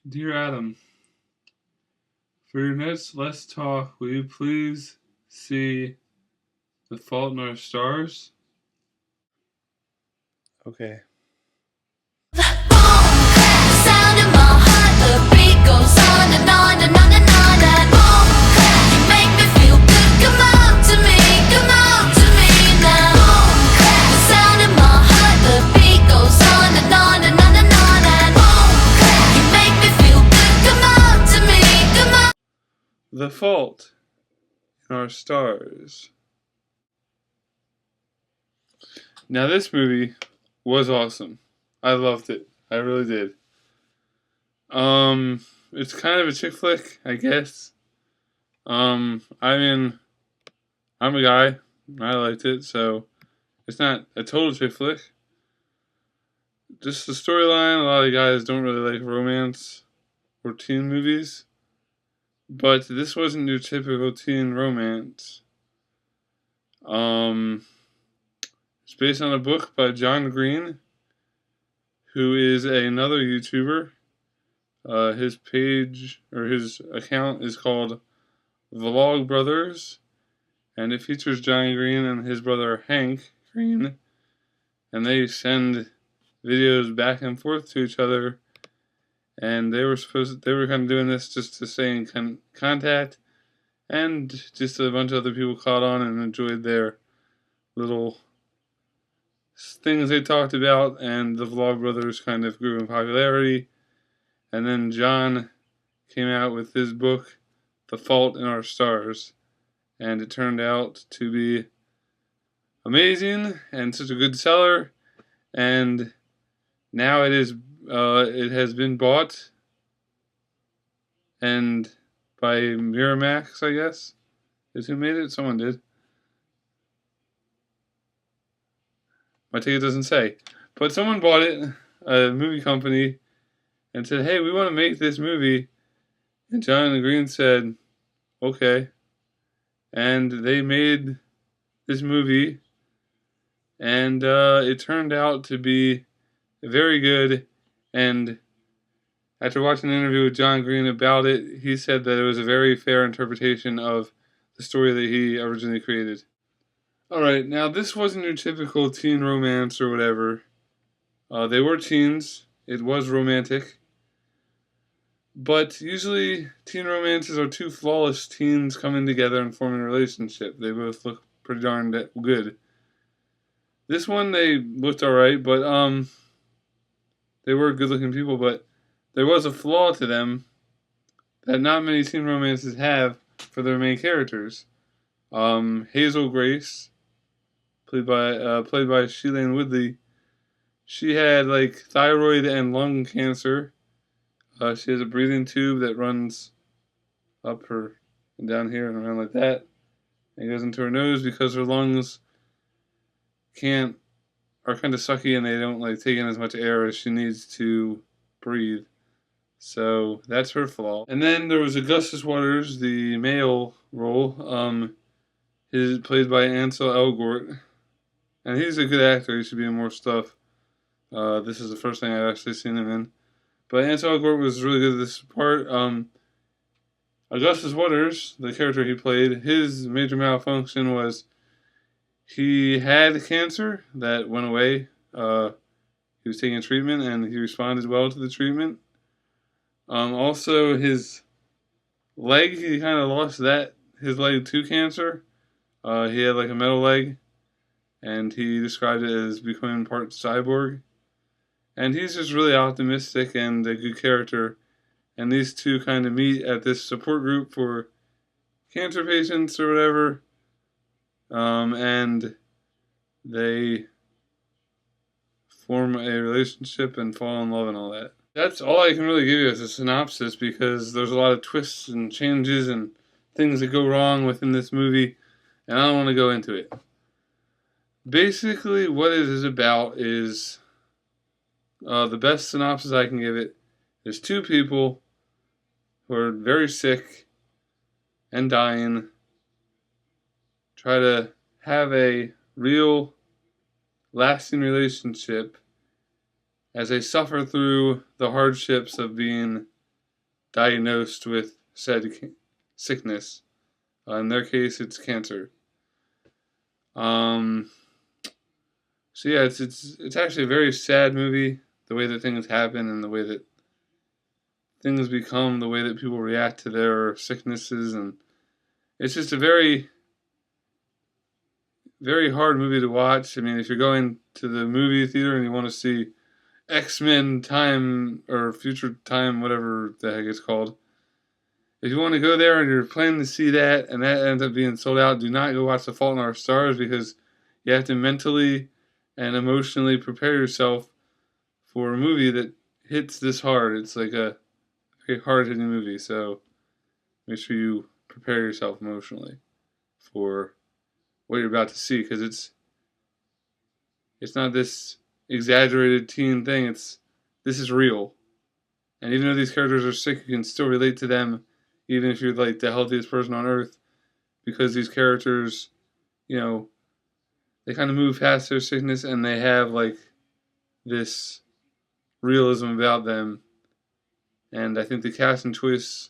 Dear Adam, for your next Let's Talk, will you please see The Fault in Our Stars? Okay. The Fault in Our Stars. Now, this movie was awesome. I loved it. I really did. It's kind of a chick flick, I guess. I mean, I'm a guy. I liked it, so it's not a total chick flick. Just the storyline, a lot of guys don't really like romance or teen movies. But this wasn't your typical teen romance. It's based on a book by John Green, who is another YouTuber. His page or his account is called Vlog Brothers, and it features John Green and his brother Hank Green, and they send videos back and forth to each other. And they were kind of doing this just to stay in contact, and just a bunch of other people caught on and enjoyed their little things they talked about, and the Vlog Brothers kind of grew in popularity. And then John came out with his book, The Fault in Our Stars, and it turned out to be amazing and such a good seller. And now it has been bought and by Miramax, I guess, is who made it. Someone did. My ticket doesn't say, but someone bought it, a movie company, and said, "Hey, we want to make this movie." And John Green said, "Okay," and they made this movie, and it turned out to be very good. And after watching an interview with John Green about it, he said that it was a very fair interpretation of the story that he originally created. Alright, now this wasn't your typical teen romance or whatever. They were teens. It was romantic. But usually teen romances are two flawless teens coming together and forming a relationship. They both look pretty darn good. This one, they looked alright, but they were good looking people, but there was a flaw to them that not many teen romances have for their main characters. Hazel Grace, played by Shailene Woodley, she had like thyroid and lung cancer. She has a breathing tube that runs up her and down here and around like that. And it goes into her nose because her lungs are kind of sucky and they don't like take in as much air as she needs to breathe. So that's her flaw. And then there was Augustus Waters, the male role. He's played by Ansel Elgort, and he's a good actor. He should be in more stuff. This is the first thing I've actually seen him in. But Ansel Elgort was really good at this part. Augustus Waters, the character he played, his major malfunction was he had cancer that went away. He was taking treatment, and he responded well to the treatment. Also, his leg, he kind of lost his leg to cancer. He had like a metal leg, and he described it as becoming part cyborg. And he's just really optimistic and a good character. And these two kind of meet at this support group for cancer patients or whatever. And they form a relationship and fall in love and all that. That's all I can really give you as a synopsis, because there's a lot of twists and changes and things that go wrong within this movie, and I don't want to go into it. Basically, what it is about is the best synopsis I can give it is two people who are very sick and dying try to have a real lasting relationship as they suffer through the hardships of being diagnosed with said sickness. In their case, it's cancer. Um, so yeah, it's actually a very sad movie. The way that things happen and the way that things become, the way that people react to their sicknesses, and it's just a very, very hard movie to watch. I mean, if you're going to the movie theater and you want to see X-Men Time or Future Time, whatever the heck it's called, if you want to go there and you're planning to see that and that ends up being sold out, do not go watch The Fault in Our Stars, because you have to mentally and emotionally prepare yourself for a movie that hits this hard. It's like a very hard-hitting movie, so make sure you prepare yourself emotionally for what you're about to see, because it's not this exaggerated teen thing. This is real, and even though these characters are sick, you can still relate to them, even if you're like the healthiest person on earth, because these characters, you know, they kind of move past their sickness and they have like this realism about them. And I think the casting choice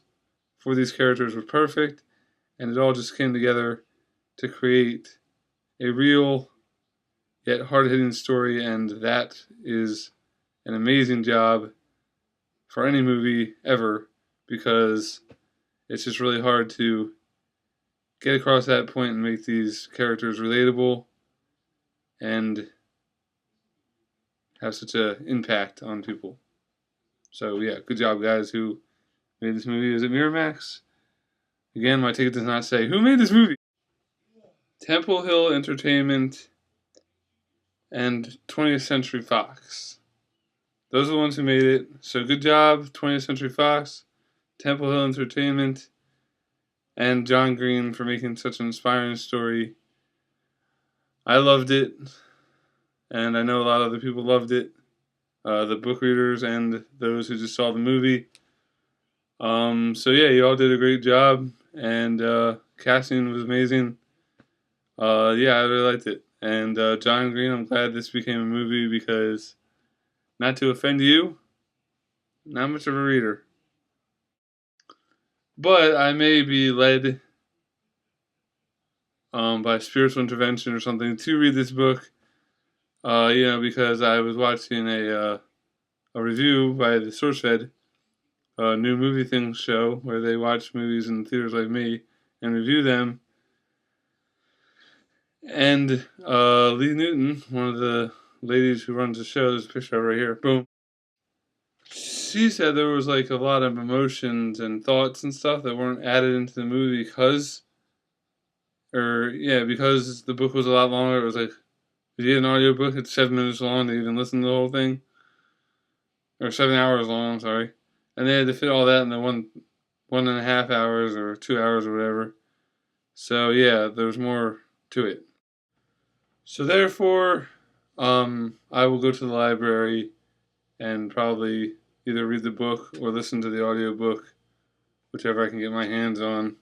for these characters was perfect, and it all just came together to create a real yet hard-hitting story, and that is an amazing job for any movie ever, because it's just really hard to get across that point and make these characters relatable and have such an impact on people. So yeah, good job, guys, who made this movie. Is it Miramax? Again, my ticket does not say who made this movie. Temple Hill Entertainment and 20th Century Fox. Those are the ones who made it. So good job, 20th Century Fox, Temple Hill Entertainment, and John Green for making such an inspiring story. I loved it, and I know a lot of other people loved it. The book readers and those who just saw the movie. So yeah, you all did a great job, and casting was amazing. Yeah, I really liked it. And John Green, I'm glad this became a movie, because, not to offend you, not much of a reader. But I may be led by spiritual intervention or something to read this book. Because I was watching a review by the SourceFed, a new movie things show where they watch movies in theaters like me and review them. And Lee Newton, one of the ladies who runs the show, there's a picture of her right here, boom. She said there was like a lot of emotions and thoughts and stuff that weren't added into the movie because the book was a lot longer. It was like, if you get an audiobook, it's 7 minutes long to even listen to the whole thing. Or 7 hours long, I'm sorry. And they had to fit all that in the 1.5 hours or 2 hours or whatever. So yeah, there's more to it. So therefore, I will go to the library and probably either read the book or listen to the audiobook, whichever I can get my hands on,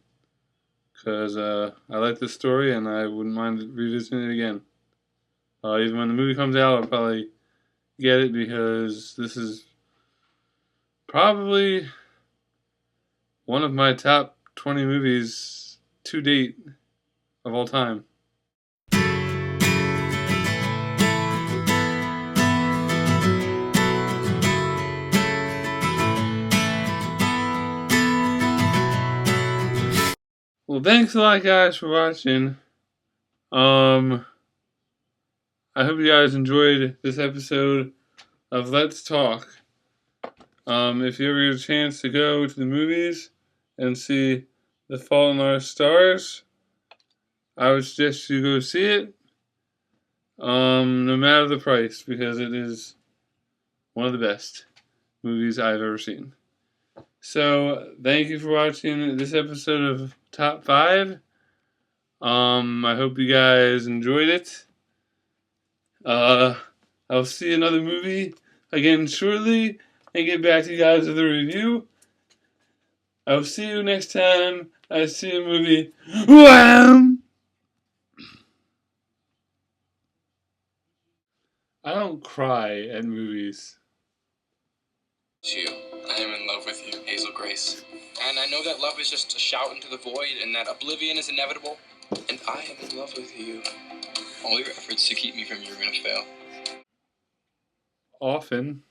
because I like this story and I wouldn't mind revisiting it again. Even when the movie comes out, I'll probably get it, because this is probably one of my top 20 movies to date of all time. Well, thanks a lot, guys, for watching. I hope you guys enjoyed this episode of Let's Talk. If you ever get a chance to go to the movies and see The Fault in Our Stars, I would suggest you go see it, no matter the price, because it is one of the best movies I've ever seen. So, thank you for watching this episode of Top 5. I hope you guys enjoyed it. I'll see another movie again shortly and get back to you guys with a review. I'll see you next time I see a movie. Wham! I don't cry at movies. You. I am in love with you, Hazel Grace. And I know that love is just a shout into the void and that oblivion is inevitable. And I am in love with you. All your efforts to keep me from you are going to fail. Often,